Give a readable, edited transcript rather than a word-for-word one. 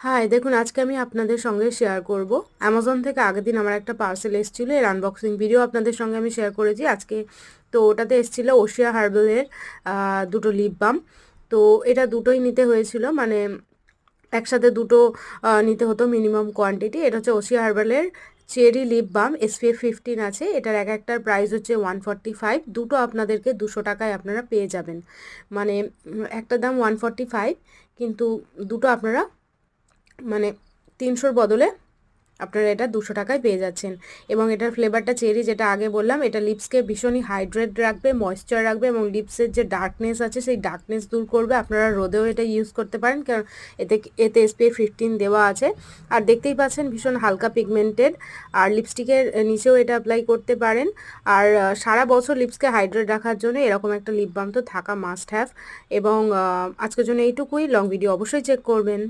High, দেখুন আজকে আমি আপনাদের সঙ্গে শেয়ার করব অ্যামাজন থেকে আগের দিন আমার একটা পার্সেল এসেছিলো, এর আনবক্সিং ভিডিও আপনাদের সঙ্গে আমি শেয়ার করেছি আজকে। তো ওটাতে এসেছিলো ওশিয়া হার্বালের দুটো লিপ বাম। তো এটা দুটোই নিতে হয়েছিল, মানে একসাথে দুটো নিতে হতো মিনিমাম কোয়ান্টিটি। এটা হচ্ছে ওশিয়া হার্বালের চেরি লিপ বাম, SPF 15 আছে। এটার এক একটার প্রাইস হচ্ছে 145। দুটো আপনাদেরকে 200 টাকায় আপনারা পেয়ে যাবেন। মানে একটা দাম 145, কিন্তু দুটো আপনারা মানে 300-র বদলে আপনারা এটা 200 টাকায় পেয়ে যাচ্ছেন। এবং এটার ফ্লেভারটা চেরি, যেটা আগে বললাম, এটা লিপসকে ভীষণই হাইড্রেট রাখবে, ময়েশ্চার রাখবে এবং লিপসের যে ডার্কনেস আছে সেই ডার্কনেস দূর করবে। আপনারা রোদেও এটা ইউজ করতে পারেন, কারণ এতে এতে SPF 15 দেওয়া আছে। আর দেখতেই পাচ্ছেন ভীষণ হালকা পিগমেন্টেড। আর লিপস্টিকের নিচেও এটা অ্যাপ্লাই করতে পারেন। আর সারা বছর লিপসকে হাইড্রেট রাখার জন্য এরকম একটা লিপ বাম তো থাকা মাস্ট হ্যাভ। এবং আজকের জন্য এইটুকুই। লং ভিডিও অবশ্যই চেক করবেন।